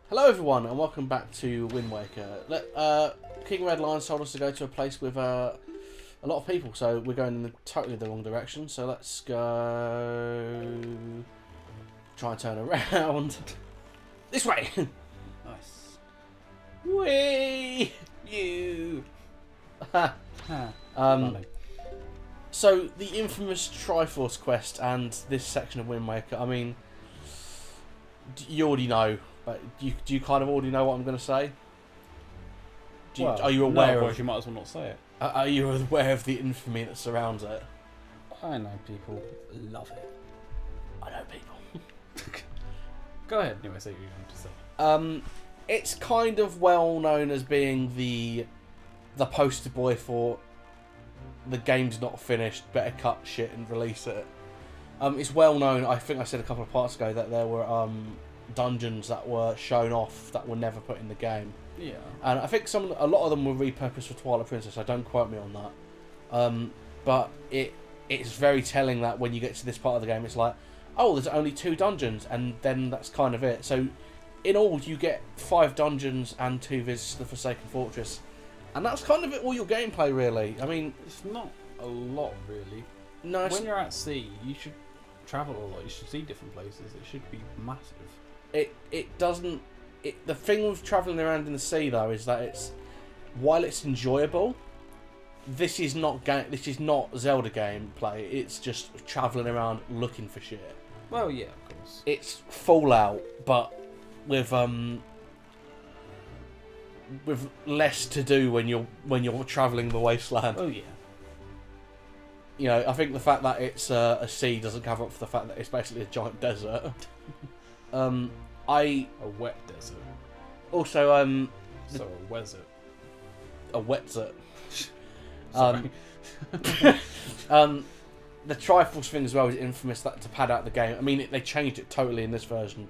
Hello everyone and welcome back to Wind Waker. King Red Lion told us to go to a place with a lot of people, so we're going in totally the wrong direction. So let's go try and turn around this way. Nice. Whee! You. Funny. So the infamous Triforce quest and this section of Wind Waker. I mean, you already know, but do you kind of already know what I'm going to say? Are you aware no, of? you might as well not say it. Are you aware of the infamy that surrounds it? I know people love it. I know people. Go ahead, anyway, say what you're going to say. It's kind of well known as being the poster boy for the game's not finished, better cut shit and release it. It's well known, I think I said a couple of parts ago, that there were dungeons that were shown off that were never put in the game. Yeah. And I think a lot of them were repurposed for Twilight Princess, so don't quote me on that. But it's very telling that when you get to this part of the game, it's like, oh, there's only 2 dungeons, and then that's kind of it. So in all, you get 5 dungeons and 2 visits to the Forsaken Fortress. And that's kind of all your gameplay, really. I mean, It's not a lot, really. no, When you're at sea, you should travel a lot. You should see different places. It should be massive. it doesn't. The thing with travelling around in the sea, though, is that while it's enjoyable, this is not Zelda gameplay. It's just travelling around looking for shit. Well, yeah, of course. It's Fallout, but with less to do when you're travelling the wasteland. Oh, yeah. You know, I think the fact that it's a sea doesn't cover up for the fact that it's basically a giant desert. A wet desert. Also, So a wezert. a wetzer. Sorry. The Triforce thing as well is infamous to pad out the game. I mean, they changed it totally in this version.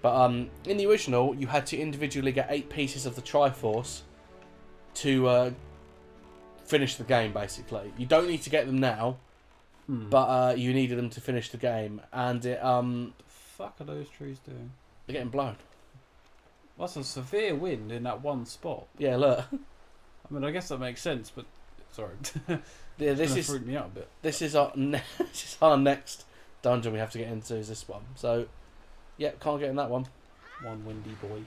But in the original, you had to individually get 8 pieces of the Triforce to finish the game, basically. You don't need to get them now, but you needed them to finish the game. And it, The fuck are those trees doing? they're getting blown. That's a severe wind in that one spot. Yeah, look. I mean, I guess that makes sense, but sorry. Yeah, This freaked me out a bit. this is our next dungeon we have to get into is this one. So, yeah, can't get in that one. One windy boy.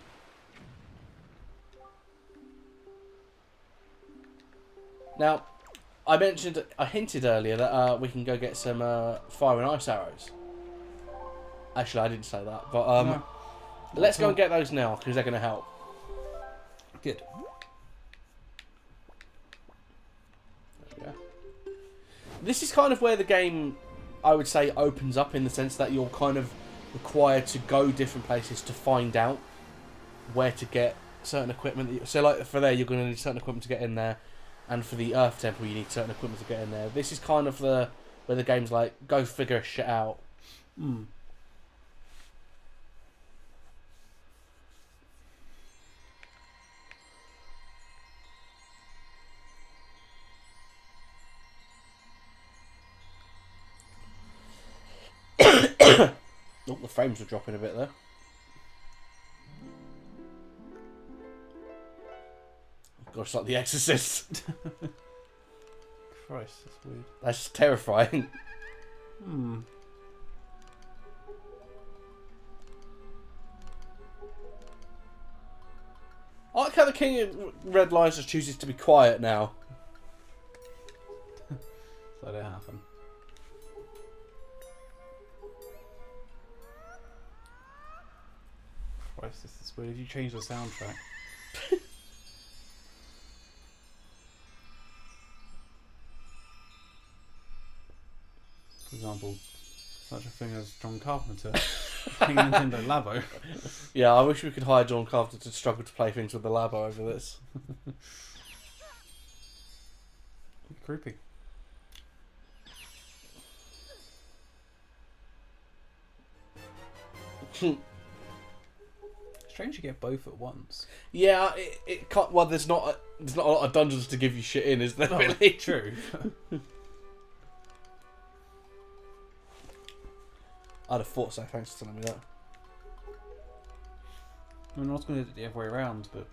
Now, I hinted earlier that we can go get some fire and ice arrows. Actually, I didn't say that, but No. let's go and get those now because they're going to help. Good. Yeah. This is kind of where the game, I would say, opens up in the sense that you're kind of required to go different places to find out where to get certain equipment. So, like for there, you're going to need certain equipment to get in there, and for the Earth Temple, you need certain equipment to get in there. This is kind of where the game's like, go figure shit out. Hmm. Oh, the frames were dropping a bit there. God, it's like The Exorcist. Christ, that's weird. That's terrifying. Hmm. I like how the King of Red Lions just chooses to be quiet now. Let it happen. Christ, this is weird. If you change the soundtrack. For example, such a thing as John Carpenter playing Nintendo Labo. Yeah, I wish we could hire John Carpenter to struggle to play things with the Labo over this. Creepy. Strange you get both at once. Yeah, it can't. Well, there's not a lot of dungeons to give you shit in, is there? No, Really? true. I'd have thought so. Thanks for telling me that. I mean, I was going to do it the other way around, but...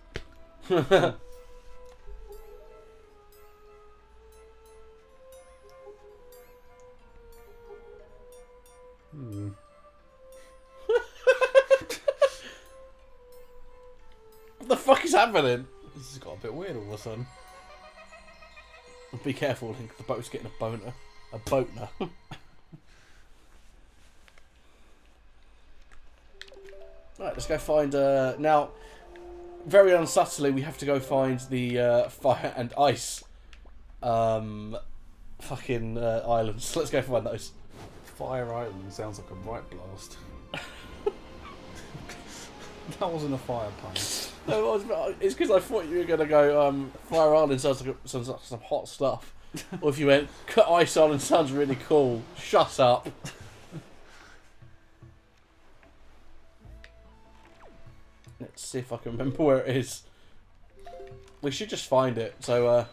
Hmm. What the fuck is happening? This has got a bit weird all of a sudden. Be careful, Link. The boat's getting a boner. A boatner. Right, let's go find... now, very unsubtly, we have to go find the fire and ice fucking islands. Let's go find those. Fire Island sounds like a right blast. That wasn't a fire pun. No, it's because I thought you were going to go, Fire Island sounds like some hot stuff. Or if you went, Ice Island sounds really cool. Shut up. Let's see if I can remember where it is. We should just find it. So,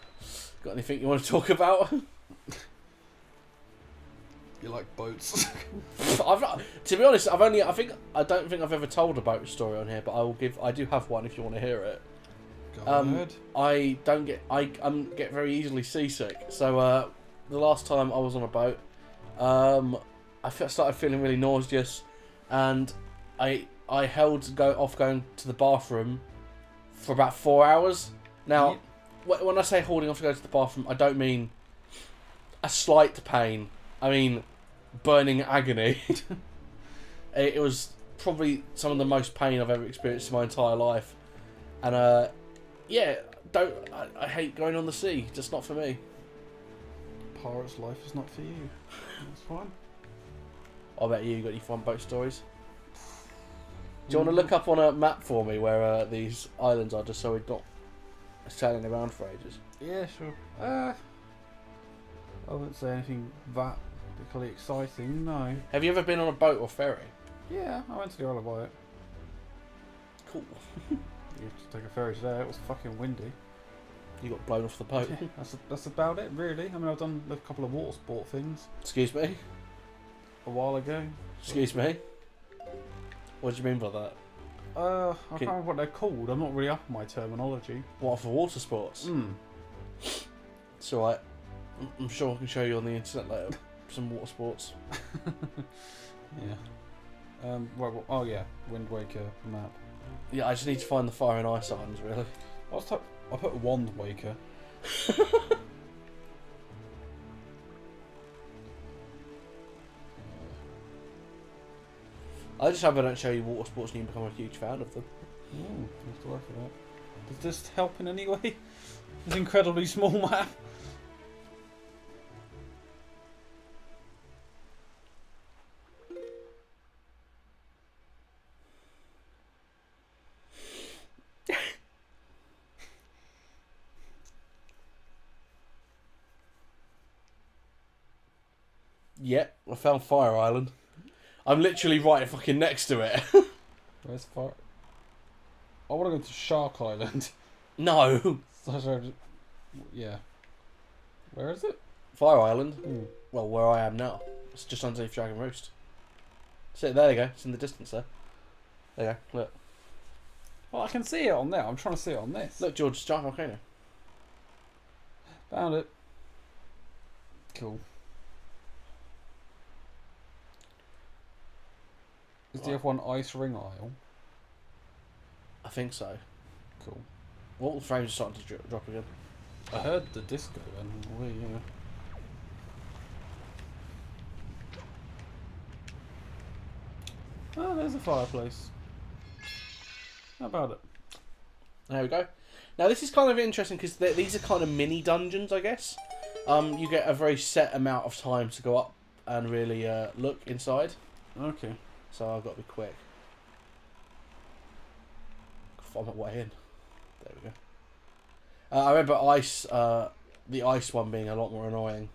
got anything you want to talk about? You like boats? To be honest, I don't think I've ever told a boat story on here, but I do have one if you want to hear it. Go ahead. I get very easily seasick. So the last time I was on a boat, I started feeling really nauseous, and I held going to the bathroom for about 4 hours. Now, when I say holding off to go to the bathroom, I don't mean a slight pain. I mean burning agony. It was probably some of the most pain I've ever experienced in my entire life, and yeah, I hate going on the sea. Just not for me. Pirate's life is not for you. That's fine. I bet you got any fun boat stories. Do you want to look up on a map for me where these islands are, just so we're not sailing around for ages? Yeah, sure. I wouldn't say anything that particularly exciting, no. Have you ever been on a boat or ferry? Yeah, I went to the Isle of Wight. Cool. You have to take a ferry today, it was fucking windy. You got blown off the boat. Yeah, that's about it, really. I mean, I've done a couple of water sport things Excuse me? a while ago. Excuse me? What do you mean by that? I can't remember what they're called. I'm not really up on my terminology. What, for water sports? It's alright. I'm sure I can show you on the internet later. Some water sports. Yeah. Well, oh yeah, Wind Waker map. Yeah, I just need to find the fire and ice islands, really. I put Wand Waker. I just hope I don't show you water sports and you become a huge fan of them. You have to work for that. Does this help in any way? This incredibly small map. Yeah, I found Fire Island. I'm literally right fucking next to it. Where's Fire? I want to go to Shark Island. No. Yeah. Where is it? Fire Island? Well, where I am now. It's just underneath Dragon Roost. See, there you go. It's in the distance there. There you go. Look. Well, I can see it on there. I'm trying to see it on this. Look, George, it's Giant Volcano. Found it. Cool. Is the other one Ice Ring Isle? I think so. Cool. Well, the frames are starting to drop again. I heard the disco then. Well, yeah. Oh, there's a fireplace. How about it? There we go. Now, this is kind of interesting because these are kind of mini dungeons, I guess. You get a very set amount of time to go up and really look inside. Okay. So I've got to be quick. Find my way in. There we go. I remember the ice one being a lot more annoying.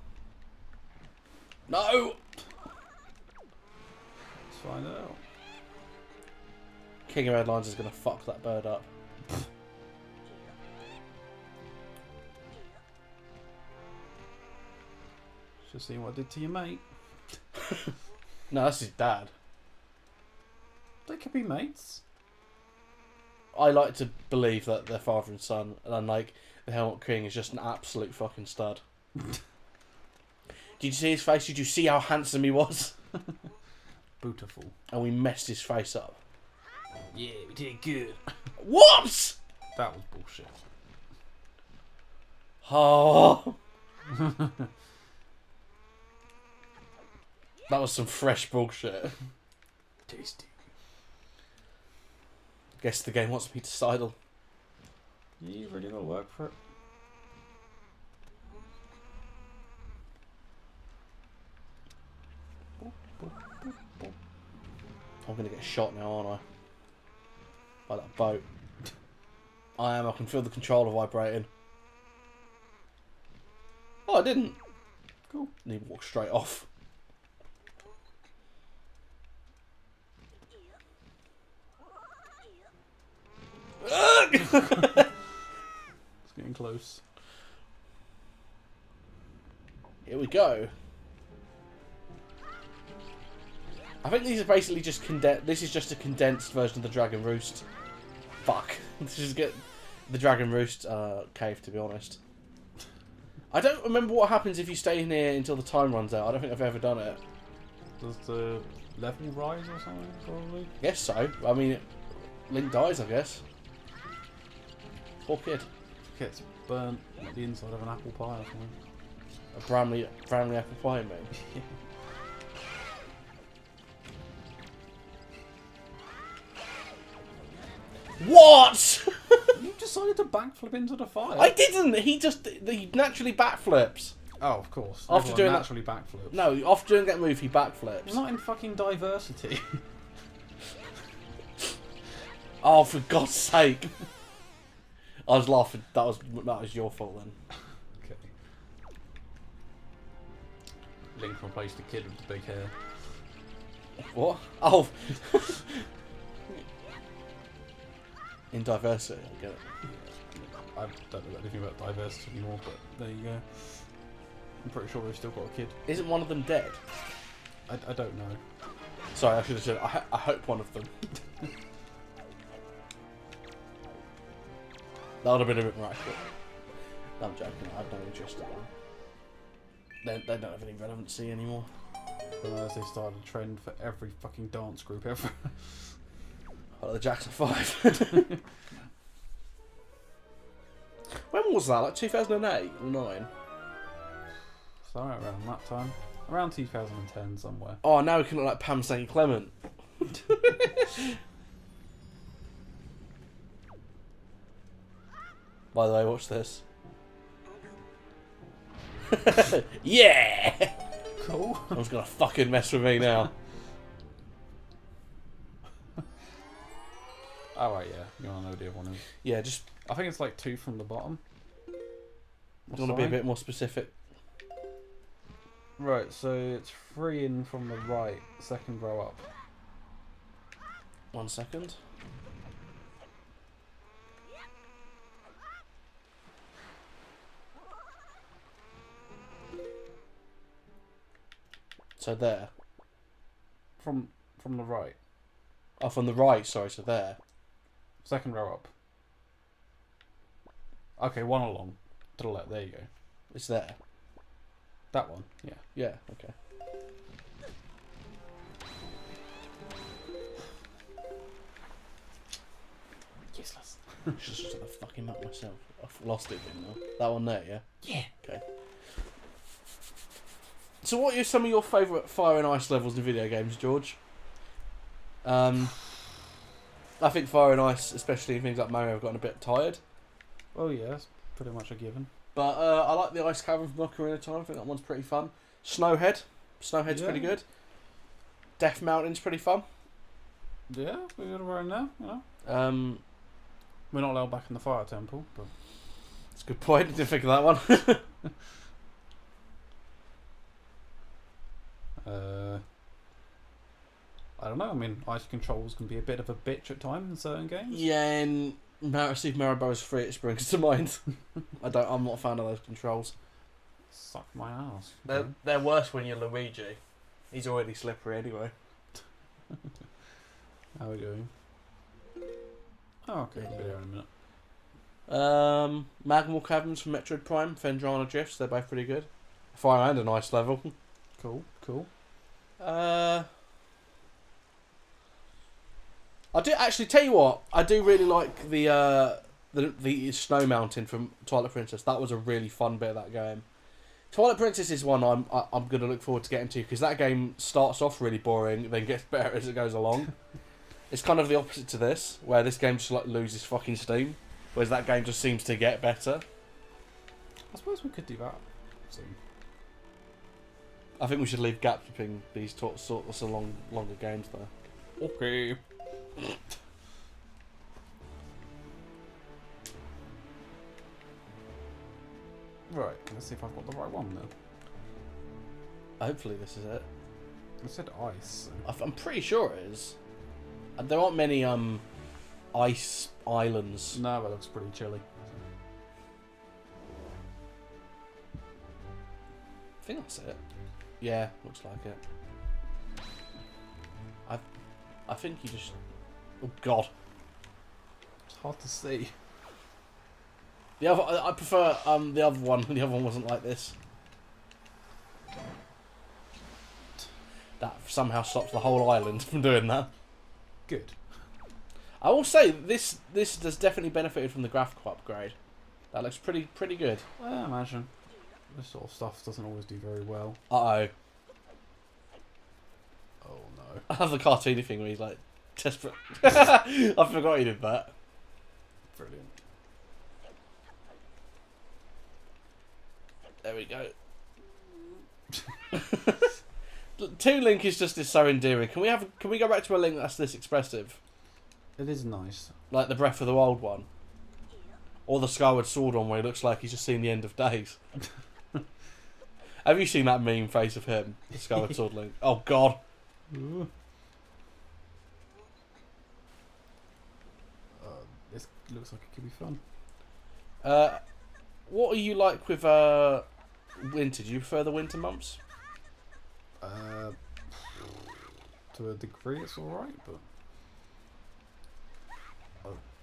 No! Let's find out. King of Redlines is going to fuck that bird up. Just seeing what I did to your mate. No, that's his dad. They could be mates. I like to believe that they're father and son, and like the Helmet King is just an absolute fucking stud. Did you see his face? Did you see how handsome he was? Beautiful. And we messed his face up. Yeah, we did good. What? That was bullshit. Oh. That was some fresh bullshit. Tasty. Guess the game wants me to sidle. Yeah, you really gotta work for it. I'm gonna get shot now, aren't I? By that boat. I am. I can feel the controller vibrating. Oh, I didn't. Cool. Need to walk straight off. It's getting close. Here we go. I think these are basically just condensed. This is just a condensed version of the Dragon Roost. Fuck. This is get the Dragon Roost cave, to be honest. I don't remember what happens if you stay in here until the time runs out. I don't think I've ever done it. Does the level rise or something, probably? I guess so. I mean, Link dies, I guess. Poor kid. Gets burnt at the inside of an apple pie or something. A Bramley apple pie, mate. What? You decided to backflip into the fire. I didn't. He naturally backflips. Oh, of course. After doing that- naturally backflips. No, after doing that move, he backflips. It's not in fucking Diversity. Oh, for God's sake! I was laughing. That was your fault then. Okay. Link replaced the kid with the big hair. What? Oh. In Diversity, I get it. I don't know anything about Diversity anymore, but there you go. I'm pretty sure we've still got a kid. Isn't one of them dead? I don't know. Sorry, I should have said. I hope one of them. That would have been a bit miraculous. No, I'm joking. I have no interest in them. They don't have any relevancy anymore. Unless they started a trend for every fucking dance group ever. Oh, the Jackson 5. When was that? Like 2008 or 9? Somewhere around that time. Around 2010 somewhere. Oh, now we can look like Pam St. Clement. By the way, watch this. Yeah! Cool. Someone's gonna fucking mess with me now. Oh right, yeah. You wanna know what the other one is? Yeah, just I think it's like 2 from the bottom. want to be a bit more specific. Right, so it's 3 in from the right, second row up. 1 second. So there. From the right. Oh, from the right, sorry, so there. Second row up. Okay, 1 along. To the left, there you go. It's there. That one, yeah. Yeah, okay. Useless. Should have the fucking map myself. I've lost it now. That one there, yeah? Yeah. Okay. So what are some of your favourite Fire and Ice levels in video games, George? I think Fire and Ice, especially in things like Mario, have gotten a bit tired. Oh yeah, that's pretty much a given. But I like the Ice Cavern from Ocarina of Time. I think that one's pretty fun. Snowhead's pretty good. Death Mountain's pretty fun. Yeah, we got around now, you know. We're not allowed back in the Fire Temple, but That's a good point. Didn't think of that one. I don't know. I mean, ice controls can be a bit of a bitch at times in certain games. Yeah, and Super Mario Bros. 3 it springs to mind. I'm not a fan of those controls. Suck my ass. They're worse when you're Luigi. He's already slippery anyway. How are we doing? Oh, okay. Video in a minute. Magmal Caverns from Metroid Prime, Fendrana Drifts, they're both pretty good. Fire and a nice level. Cool, cool. I do actually tell you what, I do really like the Snow Mountain from Twilight Princess. That was a really fun bit of that game. Twilight Princess is one I'm going to look forward to getting to, because that game starts off really boring, then gets better as it goes along. It's kind of the opposite to this, where this game just like loses fucking steam, whereas that game just seems to get better. I suppose we could do that soon. I think we should leave gaps between these sorts of longer games though. Okay. Right, let's see if I've got the right one then. Hopefully this is it. I said ice. I'm pretty sure it is. There aren't many ice islands. No, that looks pretty chilly. I think that's it. Yeah, looks like it. I think you just... Oh god. It's hard to see. The other, I prefer the other one. The other one wasn't like this. That somehow stops the whole island from doing that. Good. I will say this has definitely benefited from the graphical upgrade. That looks pretty good. I imagine this sort of stuff doesn't always do very well. Uh-oh. Oh no. I love the cartoony thing where he's like desperate. I forgot he did that. Brilliant. There we go. Toon Link is so endearing. Can we go back to a Link that's this expressive? It is nice. Like the Breath of the Wild one. Or the Skyward Sword one where he looks like he's just seen the end of days. Have you seen that meme face of him? The Skyward Sword Link. Oh god. This looks like it could be fun. What are you like with winter? Do you prefer the winter months? To a degree, it's alright, but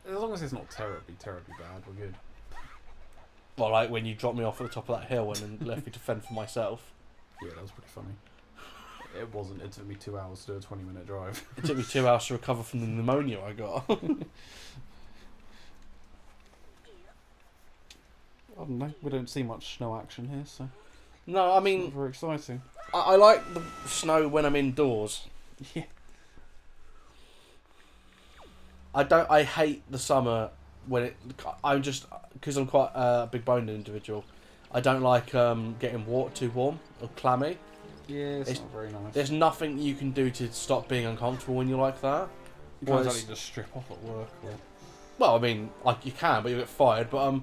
as long as it's not terribly bad, we're good. Well, like when you dropped me off at the top of that hill and then left me to fend for myself. Yeah, that was pretty funny. It wasn't. It took me 2 hours to do a 20-minute drive. It took me 2 hours to recover from the pneumonia I got. I don't know. We don't see much snow action here, so No, I it's mean, not very exciting. I like the snow when I'm indoors. Yeah. I hate the summer when it. I'm just because I'm quite a big boned individual. I don't like getting too warm or clammy. Yeah, it's not very nice. There's nothing you can do to stop being uncomfortable when you're like that. You can't exactly just strip off at work. Or... Well, I mean, like you can, but you get fired. But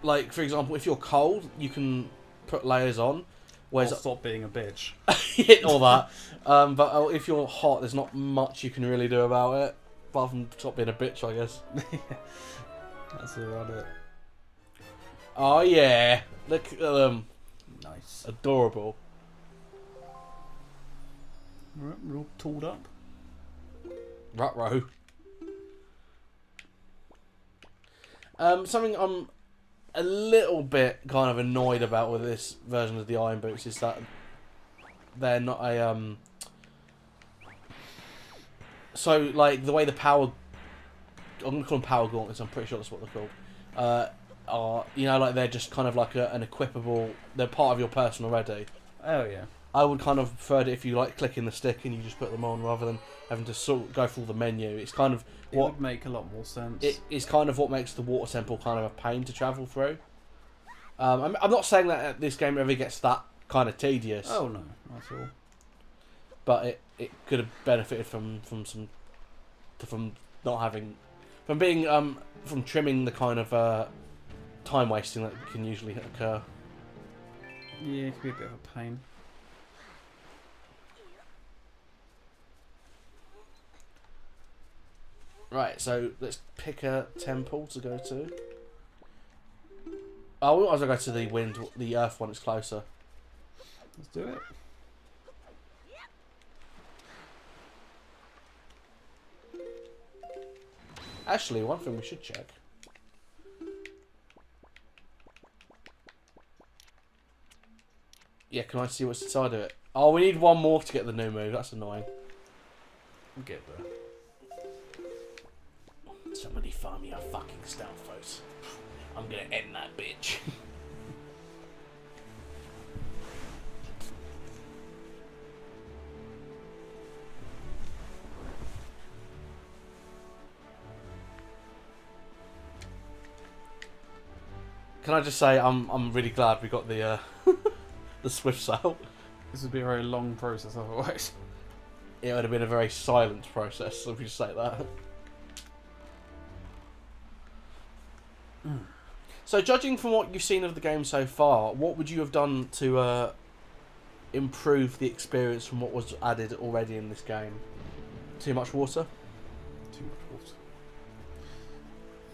like for example, if you're cold, you can put layers on. Or stop being a bitch. All that. But if you're hot, there's not much you can really do about it. Apart from stop being a bitch, I guess. That's about it. Oh yeah. Look at them. Nice. Adorable. Alright, we're all tooled up. Ruh-roh. Something I'm a little bit kind of annoyed about with this version of the Iron Boots is that they're not a so like the way the power, I'm gonna call them power gauntlets, I'm pretty sure that's what they're called, are, you know, like they're just kind of like an equipable, they're part of your person already. Oh yeah. I would kind of prefer it if you like clicking the stick and you just put them on rather than having to go through the menu. It's kind of it would make a lot more sense. It is kind of what makes the water temple kind of a pain to travel through. I'm not saying that this game ever gets that kind of tedious. Oh no, not at all. But it could have benefited from not having, from being from trimming the kind of time wasting that can usually occur. Yeah, it could be a bit of a pain. Right, so let's pick a temple to go to. Oh, we might as well go to the earth one. It's closer. Let's do it. Actually, one thing we should check. Yeah, can I see what's inside of it? Oh, we need one more to get the new move. That's annoying. We'll get there. Somebody find me a fucking Stalfos. I'm gonna end that bitch. Can I just say I'm really glad we got the the Swift Sail. This would be a very long process otherwise. It would have been a very silent process if you say that. So, judging from what you've seen of the game so far, what would you have done to improve the experience from what was added already in this game? Too much water? Too much water.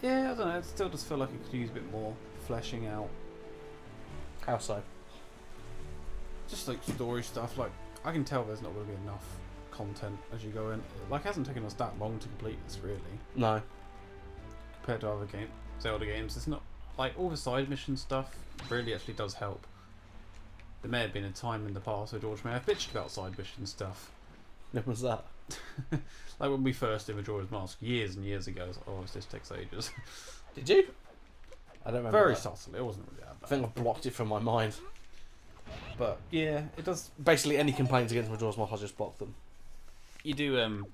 Yeah, I don't know. It still does feel like it could use a bit more fleshing out. How so? Just like story stuff. Like I can tell there's not going to be enough content as you go in. Like it hasn't taken us that long to complete this, really. No. Compared to other Zelda games, it's not like all the side mission stuff really actually does help. There may have been a time in the past where George may have bitched about side mission stuff. When was that? Like when we first did Majora's Mask years and years ago. It's like, oh, this takes ages. Did you? I don't remember. Very that. subtle. It wasn't really that I bad. think I blocked it from my mind. But yeah, it does. Basically, any complaints against Majora's Mask, I just blocked them. You do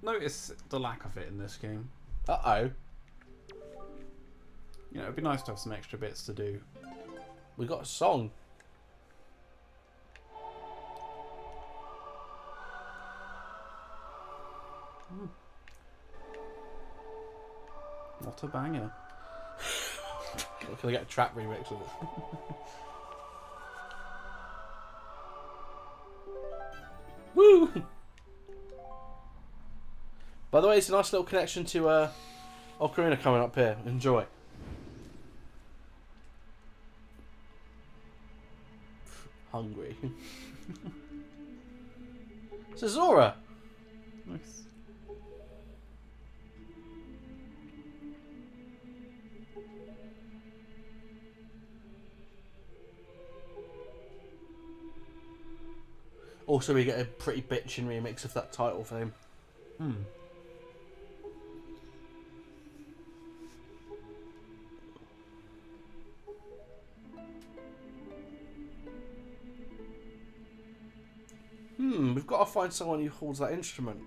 notice the lack of it in this game. Uh-oh. You know, it'd be nice to have some extra bits to do. We got a song. What a banger. Can I get a trap remix of it? Woo! By the way, it's a nice little connection to Ocarina coming up here. Enjoy. Hungry. It's a Zora. Nice. Also, we get a pretty bitchin' remix of that title theme. We've got to find someone who holds that instrument.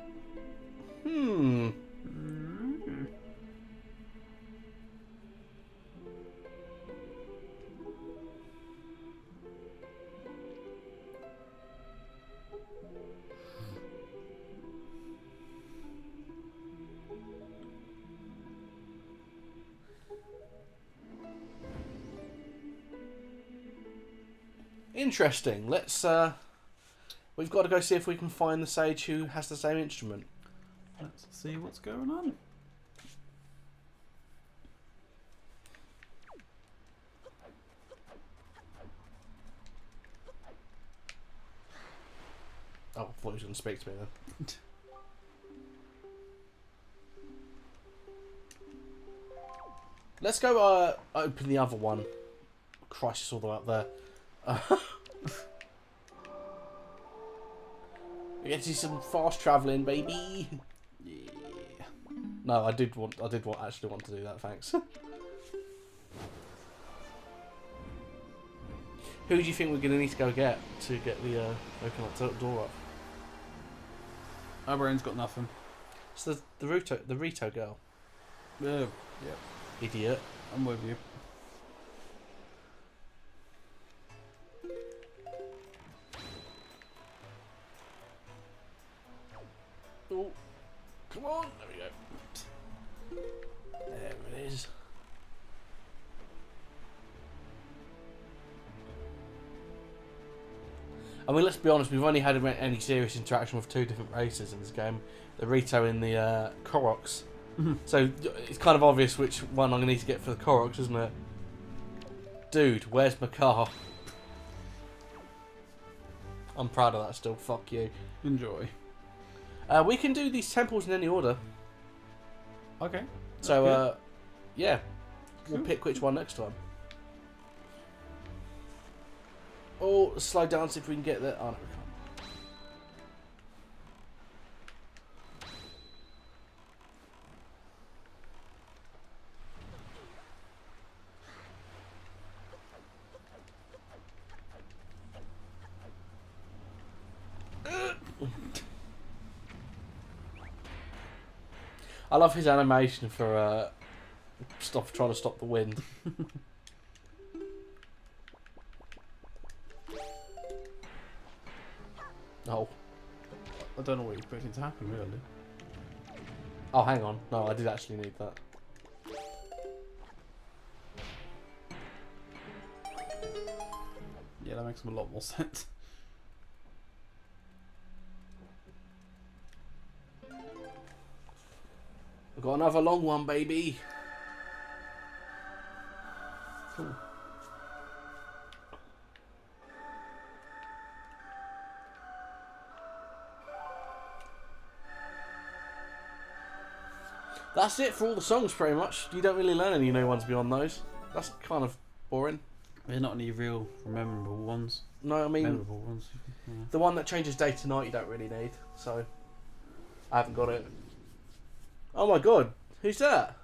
Interesting. Let's we've got to go see if we can find the sage who has the same instrument. Let's see what's going on. Oh, I thought he was going to speak to me then. Let's go open the other one. Christ, it's all the way up there. We get to see some fast travelling, baby. Yeah. No, I did actually want to do that. Thanks. Who do you think we're gonna need to go get to get the open that door up? Our brain's got nothing. It's the Rito girl. Yeah. Idiot. I'm with you. Oh, come on! There we go. There it is. I mean, let's be honest, we've only had any serious interaction with two different races in this game. The Rito and the Koroks. So it's kind of obvious which one I'm going to need to get for the Koroks, isn't it? Dude, where's my car? I'm proud of that still, fuck you. Enjoy. We can do these temples in any order. Okay. So, Good. yeah, we'll Cool. pick which one next time. Or slow down, see if we can get there. Oh, no, we can't. I love his animation for trying to stop the wind. Oh. I don't know what you're expecting to happen, really. Oh, hang on. No, I did actually need that. Yeah, that makes a lot more sense. We've got another long one, baby. Cool. That's it for all the songs, pretty much. You don't really learn any new ones beyond those. That's kind of boring. There's not any real memorable ones. No, I mean, Memorable ones. Yeah. the one that changes day to night you don't really need, so I haven't got it. Oh my god, who's that?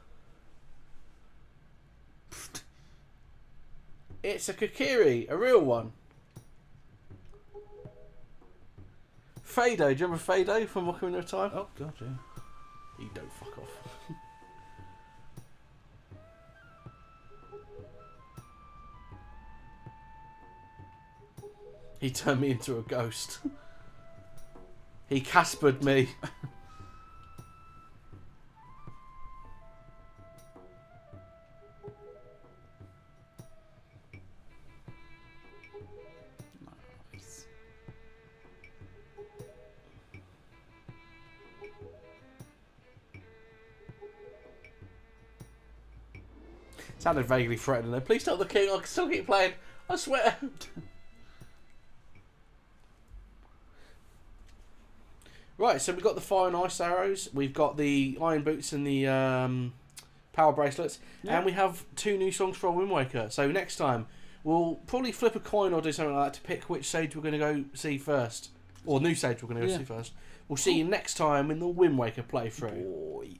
It's a Kokiri, a real one. Fado, do you remember Fado from Ocarina of Time? Oh god, yeah. You don't fuck off. He turned me into a ghost. He Caspered me. Nice. Sounded vaguely threatening. Please tell the king I can still keep playing. I swear. Right, so we've got the fire and ice arrows. We've got the iron boots and the power bracelets. Yeah. And we have 2 new songs for Wind Waker. So next time, we'll probably flip a coin or do something like that to pick which stage we're going to go see first. Or new stage we're going to go see first. We'll see you next time in the Wind Waker playthrough. Boy.